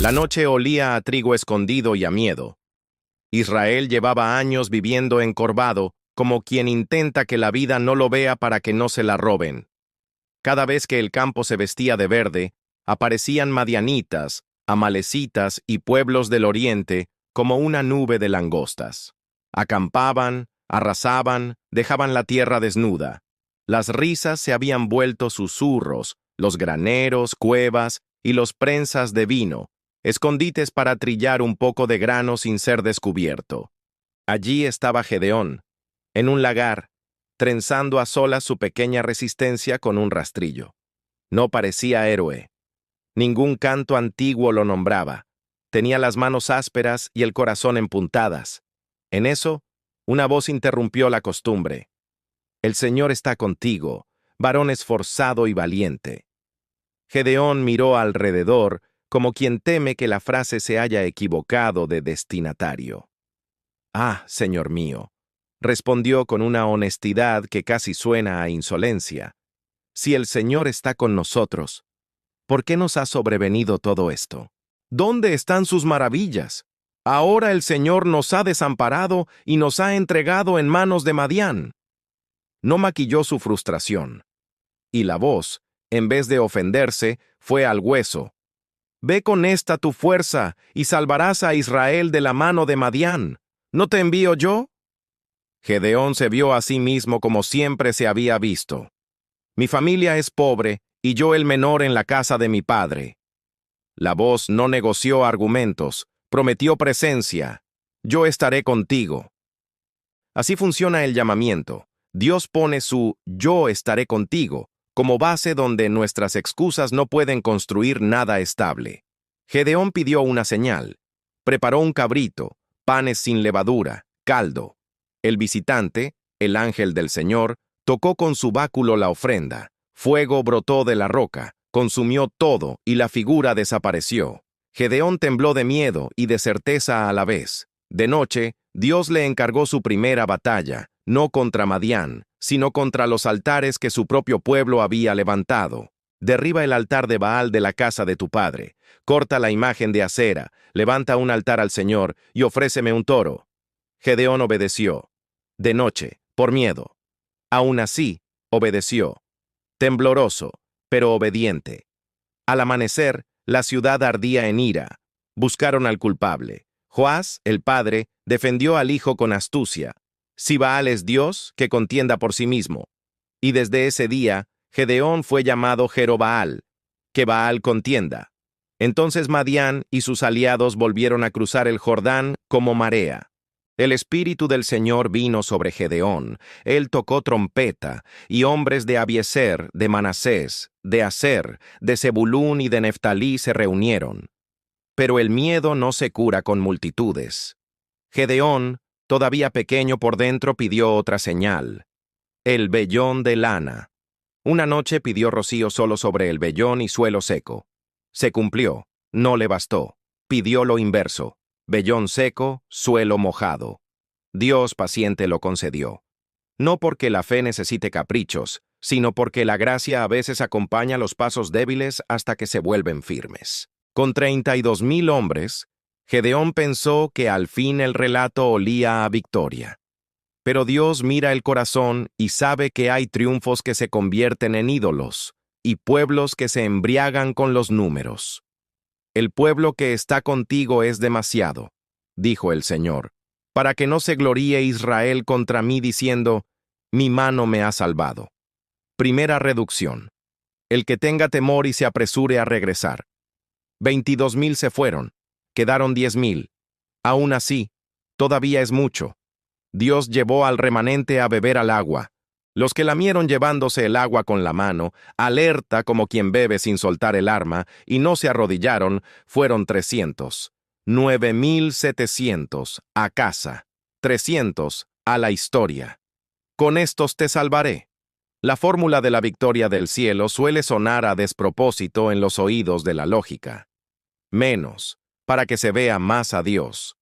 La noche olía a trigo escondido y a miedo. Israel llevaba años viviendo encorvado, como quien intenta que la vida no lo vea para que no se la roben. Cada vez que el campo se vestía de verde, aparecían madianitas, amalecitas y pueblos del oriente como una nube de langostas. Acampaban, arrasaban, dejaban la tierra desnuda. Las risas se habían vuelto susurros, los graneros, cuevas y los prensas de vino, escondites para trillar un poco de grano sin ser descubierto. Allí estaba Gedeón, en un lagar, trenzando a solas su pequeña resistencia con un rastrillo. No parecía héroe. Ningún canto antiguo lo nombraba. Tenía las manos ásperas y el corazón en puntadas. En eso, una voz interrumpió la costumbre. «El Señor está contigo, varón esforzado y valiente». Gedeón miró alrededor, como quien teme que la frase se haya equivocado de destinatario. «Ah, Señor mío», respondió con una honestidad que casi suena a insolencia. «Si el Señor está con nosotros, ¿por qué nos ha sobrevenido todo esto? ¿Dónde están sus maravillas? Ahora el Señor nos ha desamparado y nos ha entregado en manos de Madián». No maquilló su frustración. Y la voz, en vez de ofenderse, fue al hueso. «Ve con esta tu fuerza y salvarás a Israel de la mano de Madián. ¿No te envío yo?» Gedeón se vio a sí mismo como siempre se había visto. «Mi familia es pobre y yo el menor en la casa de mi padre». La voz no negoció argumentos, prometió presencia. «Yo estaré contigo». Así funciona el llamamiento. Dios pone su «yo estaré contigo» como base donde nuestras excusas no pueden construir nada estable. Gedeón pidió una señal. Preparó un cabrito, panes sin levadura, caldo. El visitante, el ángel del Señor, tocó con su báculo la ofrenda. Fuego brotó de la roca, consumió todo y la figura desapareció. Gedeón tembló de miedo y de certeza a la vez. De noche, Dios le encargó su primera batalla, no contra Madián, sino contra los altares que su propio pueblo había levantado. «Derriba el altar de Baal de la casa de tu padre, corta la imagen de Acera, levanta un altar al Señor y ofréceme un toro». Gedeón obedeció. De noche, por miedo. Aún así, obedeció. Tembloroso, pero obediente. Al amanecer, la ciudad ardía en ira. Buscaron al culpable. Joás, el padre, defendió al hijo con astucia. Si Baal es Dios, que contienda por sí mismo. Y desde ese día, Gedeón fue llamado Jerobaal, que Baal contienda. Entonces Madián y sus aliados volvieron a cruzar el Jordán como marea. El Espíritu del Señor vino sobre Gedeón. Él tocó trompeta, y hombres de Abiezer, de Manasés, de Aser, de Zebulún y de Neftalí se reunieron. Pero el miedo no se cura con multitudes. Gedeón, todavía pequeño por dentro, pidió otra señal. El vellón de lana. Una noche pidió rocío solo sobre el vellón y suelo seco. Se cumplió, no le bastó. Pidió lo inverso. Vellón seco, suelo mojado. Dios paciente lo concedió. No porque la fe necesite caprichos, sino porque la gracia a veces acompaña los pasos débiles hasta que se vuelven firmes. Con 32,000 hombres, Gedeón pensó que al fin el relato olía a victoria. Pero Dios mira el corazón y sabe que hay triunfos que se convierten en ídolos y pueblos que se embriagan con los números. «El pueblo que está contigo es demasiado», dijo el Señor, «para que no se gloríe Israel contra mí diciendo, mi mano me ha salvado». Primera reducción. El que tenga temor y se apresure a regresar. 22,000 se fueron, quedaron 10,000. Aún así, todavía es mucho. Dios llevó al remanente a beber al agua. Los que lamieron llevándose el agua con la mano, alerta como quien bebe sin soltar el arma, y no se arrodillaron, fueron 300. 9,700 a casa. 300 a la historia. Con estos te salvaré. La fórmula de la victoria del cielo suele sonar a despropósito en los oídos de la lógica. Menos, para que se vea más a Dios.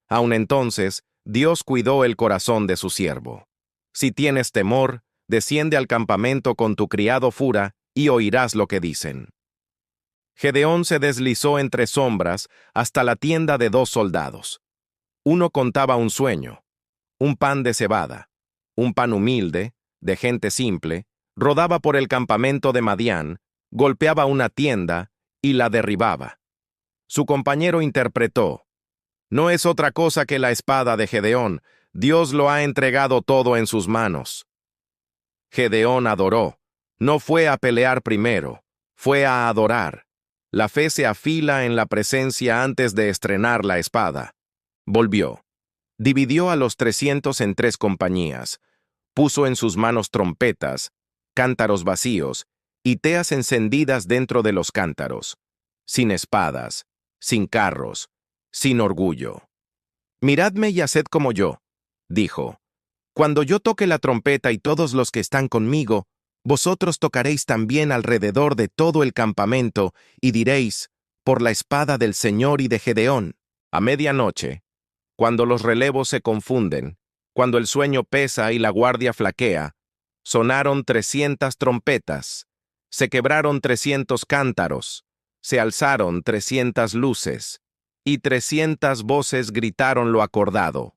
Aun entonces, Dios cuidó el corazón de su siervo. Si tienes temor, desciende al campamento con tu criado Fura y oirás lo que dicen. Gedeón se deslizó entre sombras hasta la tienda de 2 soldados. Uno contaba un sueño, un pan de cebada, un pan humilde, de gente simple, rodaba por el campamento de Madián, golpeaba una tienda y la derribaba. Su compañero interpretó: no es otra cosa que la espada de Gedeón, Dios lo ha entregado todo en sus manos. Gedeón adoró, no fue a pelear primero, fue a adorar. La fe se afila en la presencia antes de estrenar la espada. Volvió. Dividió a los 300 en 3 compañías. Puso en sus manos trompetas, cántaros vacíos y teas encendidas dentro de los cántaros, sin espadas, sin carros, sin orgullo. Miradme y haced como yo, dijo. Cuando yo toque la trompeta y todos los que están conmigo, vosotros tocaréis también alrededor de todo el campamento y diréis: por la espada del Señor y de Gedeón. A medianoche, cuando los relevos se confunden, cuando el sueño pesa y la guardia flaquea, sonaron 300 trompetas, se quebraron 300 cántaros, se alzaron 300 luces, y 300 voces gritaron lo acordado.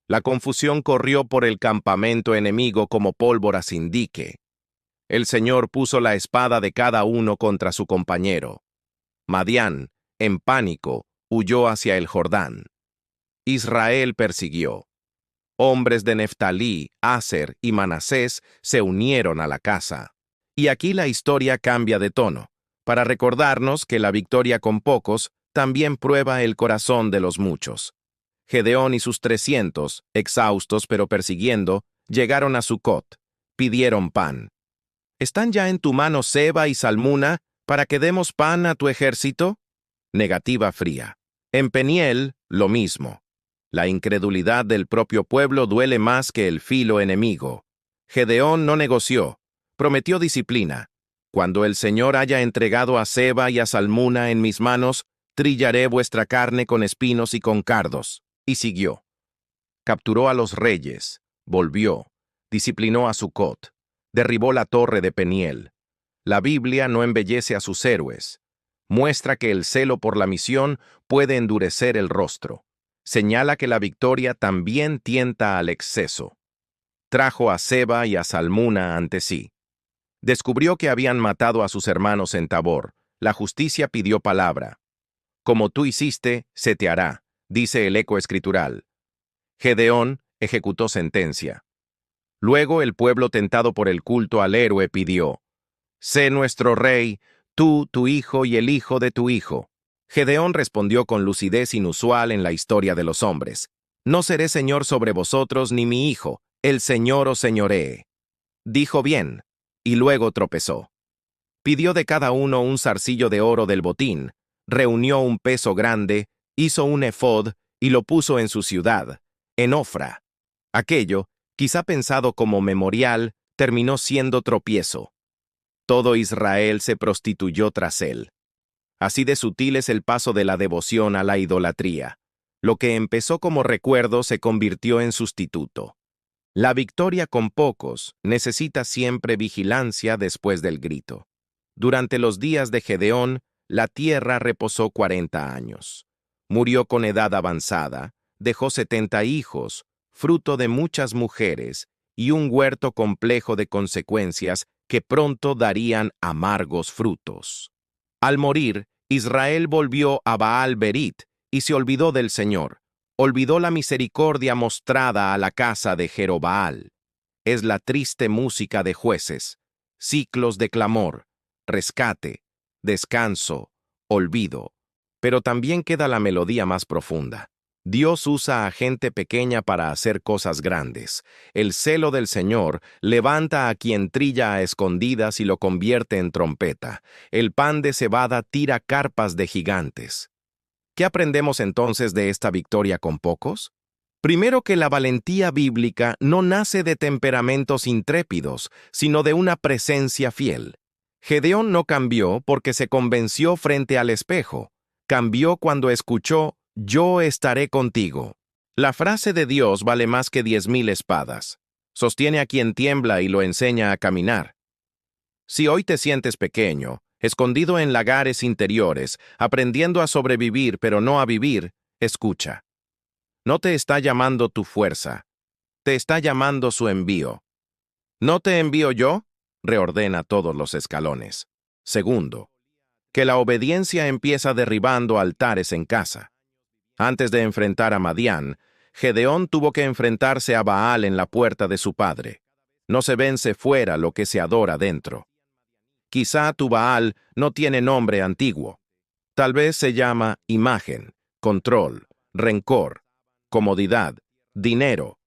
La confusión corrió por el campamento enemigo como pólvora sin dique. El Señor puso la espada de cada uno contra su compañero. Madián, en pánico, huyó hacia el Jordán. Israel persiguió. Hombres de Neftalí, Aser y Manasés se unieron a la caza. Y aquí la historia cambia de tono, para recordarnos que la victoria con pocos también prueba el corazón de los muchos. Gedeón y sus 300, exhaustos pero persiguiendo, llegaron a Sucot, pidieron pan. ¿Están ya en tu mano Seba y Salmuna para que demos pan a tu ejército? Negativa fría. En Peniel, lo mismo. La incredulidad del propio pueblo duele más que el filo enemigo. Gedeón no negoció, prometió disciplina. Cuando el Señor haya entregado a Seba y a Salmuna en mis manos, trillaré vuestra carne con espinos y con cardos. Y siguió. Capturó a los reyes, volvió, disciplinó a Sucot, derribó la torre de Peniel. La Biblia no embellece a sus héroes. Muestra que el celo por la misión puede endurecer el rostro. Señala que la victoria también tienta al exceso. Trajo a Seba y a Salmuna ante sí. Descubrió que habían matado a sus hermanos en Tabor. La justicia pidió palabra. Como tú hiciste, se te hará, dice el eco escritural. Gedeón ejecutó sentencia. Luego el pueblo, tentado por el culto al héroe, pidió: sé nuestro rey, tú, tu hijo y el hijo de tu hijo. Gedeón respondió con lucidez inusual en la historia de los hombres: no seré señor sobre vosotros ni mi hijo, el Señor os señoree. Dijo bien, y luego tropezó. Pidió de cada uno un zarcillo de oro del botín, reunió un peso grande, hizo un efod y lo puso en su ciudad, en Ofra. Aquello, quizá pensado como memorial, terminó siendo tropiezo. Todo Israel se prostituyó tras él. Así de sutil es el paso de la devoción a la idolatría. Lo que empezó como recuerdo se convirtió en sustituto. La victoria con pocos necesita siempre vigilancia después del grito. Durante los días de Gedeón, la tierra reposó 40 años. Murió con edad avanzada, dejó 70 hijos, fruto de muchas mujeres, y un huerto complejo de consecuencias que pronto darían amargos frutos. Al morir, Israel volvió a Baal Berit y se olvidó del Señor. Olvidó la misericordia mostrada a la casa de Jerobaal. Es la triste música de jueces, ciclos de clamor, rescate, descanso, olvido. Pero también queda la melodía más profunda. Dios usa a gente pequeña para hacer cosas grandes. El celo del Señor levanta a quien trilla a escondidas y lo convierte en trompeta. El pan de cebada tira carpas de gigantes. ¿Qué aprendemos entonces de esta victoria con pocos? Primero, que la valentía bíblica no nace de temperamentos intrépidos, sino de una presencia fiel. Gedeón no cambió porque se convenció frente al espejo. Cambió cuando escuchó: yo estaré contigo. La frase de Dios vale más que 10,000 espadas. Sostiene a quien tiembla y lo enseña a caminar. Si hoy te sientes pequeño, Escondido en lagares interiores, aprendiendo a sobrevivir pero no a vivir, escucha. No te está llamando tu fuerza, te está llamando su envío. ¿No te envío yo? Reordena todos los escalones. Segundo, que la obediencia empieza derribando altares en casa. Antes de enfrentar a Madián, Gedeón tuvo que enfrentarse a Baal en la puerta de su padre. No se vence fuera lo que se adora dentro. Quizá tu Baal no tiene nombre antiguo. Tal vez se llama imagen, control, rencor, comodidad, dinero.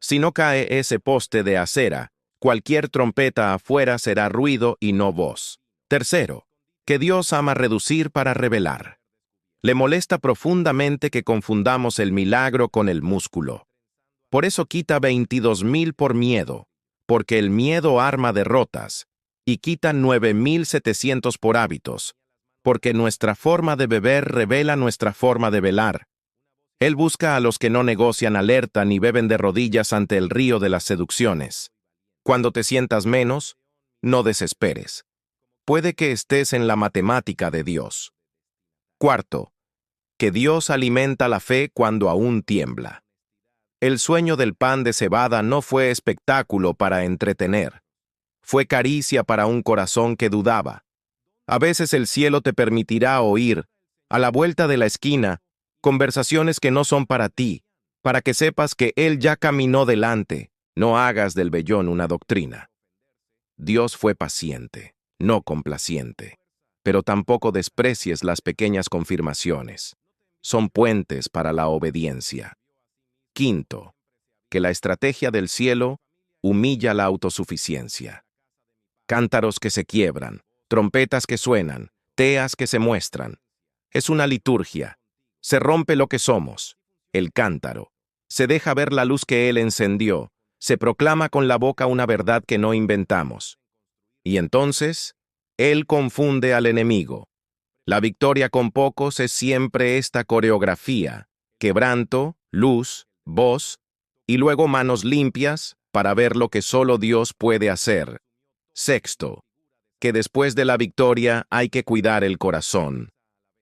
Si no cae ese poste de acera, cualquier trompeta afuera será ruido y no voz. Tercero, que Dios ama reducir para revelar. Le molesta profundamente que confundamos el milagro con el músculo. Por eso quita 22,000 por miedo, porque el miedo arma derrotas, y quita 9,700 por hábitos, porque nuestra forma de beber revela nuestra forma de velar. Él busca a los que no negocian alerta ni beben de rodillas ante el río de las seducciones. Cuando te sientas menos, no desesperes. Puede que estés en la matemática de Dios. Cuarto, que Dios alimenta la fe cuando aún tiembla. El sueño del pan de cebada no fue espectáculo para entretener. Fue caricia para un corazón que dudaba. A veces el cielo te permitirá oír, a la vuelta de la esquina, conversaciones que no son para ti, para que sepas que Él ya caminó delante. No hagas del vellón una doctrina. Dios fue paciente, no complaciente, pero tampoco desprecies las pequeñas confirmaciones. Son puentes para la obediencia. Quinto, que la estrategia del cielo humilla la autosuficiencia. Cántaros que se quiebran, trompetas que suenan, teas que se muestran. Es una liturgia. Se rompe lo que somos, el cántaro. Se deja ver la luz que Él encendió. Se proclama con la boca una verdad que no inventamos. Y entonces, Él confunde al enemigo. La victoria con pocos es siempre esta coreografía: quebranto, luz, voz, y luego manos limpias para ver lo que solo Dios puede hacer. Sexto, que después de la victoria hay que cuidar el corazón.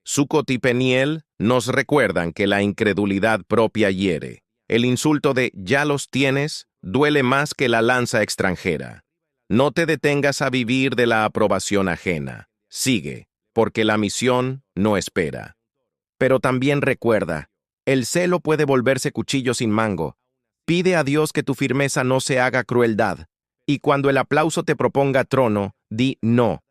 Sucot y Peniel nos recuerdan que la incredulidad propia hiere. El insulto de «ya los tienes» duele más que la lanza extranjera. No te detengas a vivir de la aprobación ajena. Sigue, porque la misión no espera. Pero también recuerda, el celo puede volverse cuchillo sin mango. Pide a Dios que tu firmeza no se haga crueldad. Y cuando el aplauso te proponga trono, di no.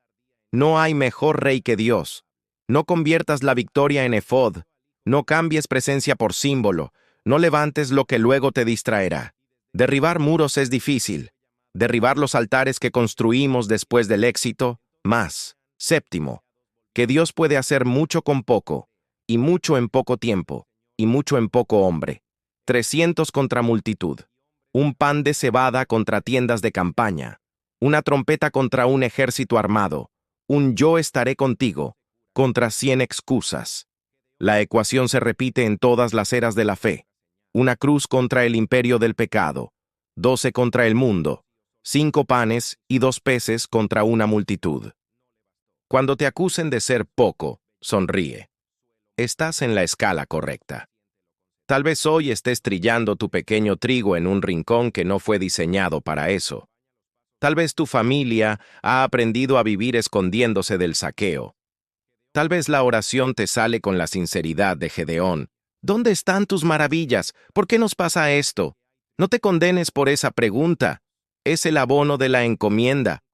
No hay mejor rey que Dios. No conviertas la victoria en efod. No cambies presencia por símbolo. No levantes lo que luego te distraerá. Derribar muros es difícil. Derribar los altares que construimos después del éxito, más. Séptimo, que Dios puede hacer mucho con poco, y mucho en poco tiempo, y mucho en poco hombre. 300 contra multitud. Un pan de cebada contra tiendas de campaña. Una trompeta contra un ejército armado. Un yo estaré contigo contra 100 excusas. La ecuación se repite en todas las eras de la fe. Una cruz contra el imperio del pecado. 12 contra el mundo. 5 panes y 2 peces contra una multitud. Cuando te acusen de ser poco, sonríe. Estás en la escala correcta. Tal vez hoy estés trillando tu pequeño trigo en un rincón que no fue diseñado para eso. Tal vez tu familia ha aprendido a vivir escondiéndose del saqueo. Tal vez la oración te sale con la sinceridad de Gedeón. ¿Dónde están tus maravillas? ¿Por qué nos pasa esto? No te condenes por esa pregunta. Es el abono de la encomienda.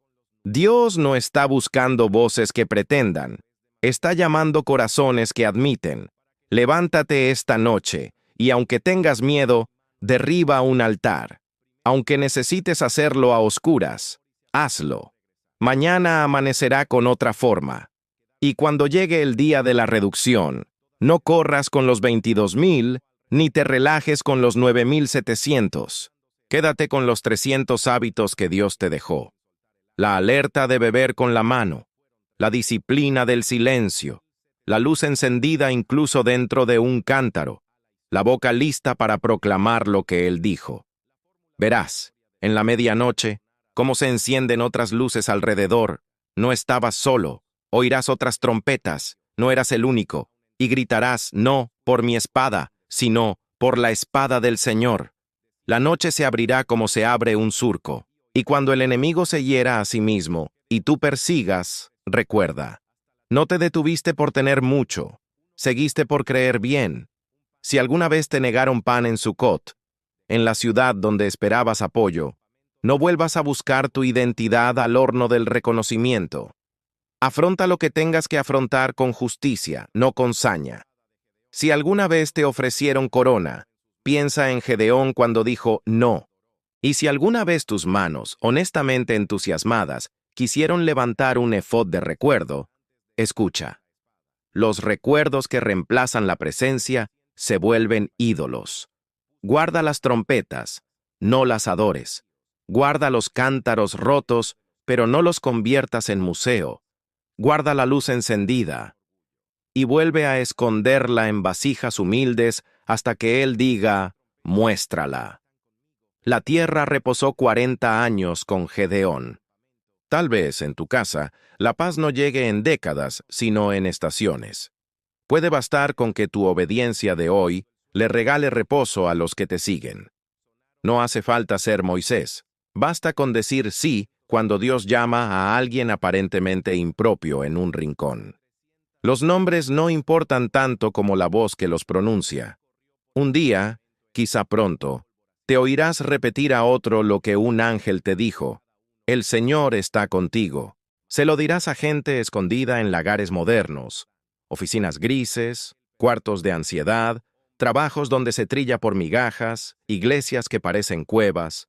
Dios no está buscando voces que pretendan. Está llamando corazones que admiten. Levántate esta noche, y aunque tengas miedo, derriba un altar. Aunque necesites hacerlo a oscuras, hazlo. Mañana amanecerá con otra forma. Y cuando llegue el día de la reducción, no corras con los 22,000, ni te relajes con los 9,700. Quédate con los 300 hábitos que Dios te dejó. La alerta de beber con la mano, la disciplina del silencio, la luz encendida incluso dentro de un cántaro, la boca lista para proclamar lo que Él dijo. Verás, en la medianoche, cómo se encienden otras luces alrededor. No estabas solo, Oirás otras trompetas, no eras el único, y gritarás, no por mi espada, sino por la espada del Señor. La noche se abrirá como se abre un surco, y cuando el enemigo se hiera a sí mismo, y tú persigas, recuerda. No te detuviste por tener mucho, seguiste por creer bien. Si alguna vez te negaron pan en Sucot, en la ciudad donde esperabas apoyo, no vuelvas a buscar tu identidad al horno del reconocimiento. Afronta lo que tengas que afrontar con justicia, no con saña. Si alguna vez te ofrecieron corona, piensa en Gedeón cuando dijo no. Y si alguna vez tus manos, honestamente entusiasmadas, quisieron levantar un efod de recuerdo, escucha. Los recuerdos que reemplazan la presencia se vuelven ídolos. Guarda las trompetas, no las adores. Guarda los cántaros rotos, pero no los conviertas en museo. Guarda la luz encendida y vuelve a esconderla en vasijas humildes hasta que Él diga, muéstrala. La tierra reposó 40 años con Gedeón. Tal vez en tu casa la paz no llegue en décadas, sino en estaciones. Puede bastar con que tu obediencia de hoy le regale reposo a los que te siguen. No hace falta ser Moisés. Basta con decir sí cuando Dios llama a alguien aparentemente impropio en un rincón. Los nombres no importan tanto como la voz que los pronuncia. Un día, quizá pronto, te oirás repetir a otro lo que un ángel te dijo. El Señor está contigo. Se lo dirás a gente escondida en lagares modernos, oficinas grises, cuartos de ansiedad, trabajos donde se trilla por migajas, iglesias que parecen cuevas.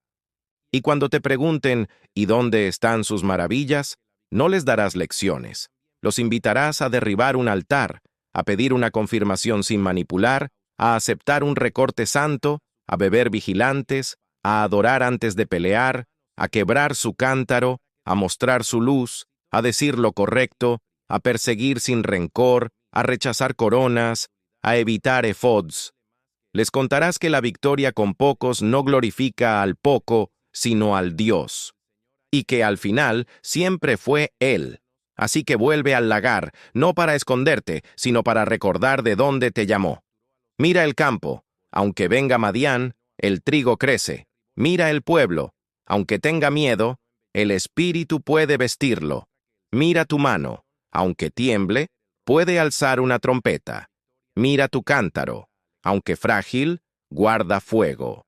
Y cuando te pregunten ¿y dónde están sus maravillas?, no les darás lecciones. Los invitarás a derribar un altar, a pedir una confirmación sin manipular, a aceptar un recorte santo, a beber vigilantes, a adorar antes de pelear, a quebrar su cántaro, a mostrar su luz, a decir lo correcto, a perseguir sin rencor, a rechazar coronas, a evitar efods. Les contarás que la victoria con pocos no glorifica al poco, sino al Dios, y que al final siempre fue Él. Así que vuelve al lagar, no para esconderte, sino para recordar de dónde te llamó. Mira el campo, aunque venga Madián, el trigo crece. Mira el pueblo, aunque tenga miedo, el espíritu puede vestirlo. Mira tu mano, aunque tiemble, puede alzar una trompeta. Mira tu cántaro, aunque frágil, guarda fuego.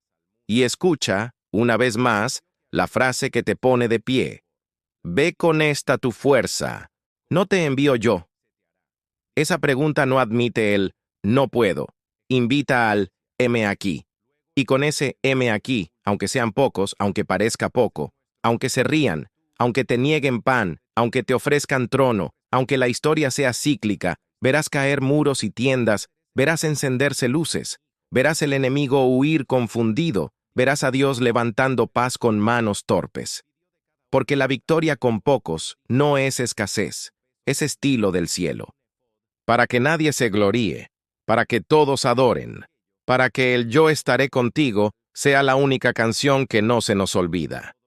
Y escucha, una vez más, la frase que te pone de pie. Ve con esta tu fuerza. ¿No te envío yo? Esa pregunta no admite el no puedo. Invita al heme aquí. Y con ese heme aquí, aunque sean pocos, aunque parezca poco, aunque se rían, aunque te nieguen pan, aunque te ofrezcan trono, aunque la historia sea cíclica, verás caer muros y tiendas, verás encenderse luces, verás el enemigo huir confundido, verás a Dios levantando paz con manos torpes. Porque la victoria con pocos no es escasez, es estilo del cielo. Para que nadie se gloríe, para que todos adoren, para que el yo estaré contigo sea la única canción que no se nos olvida.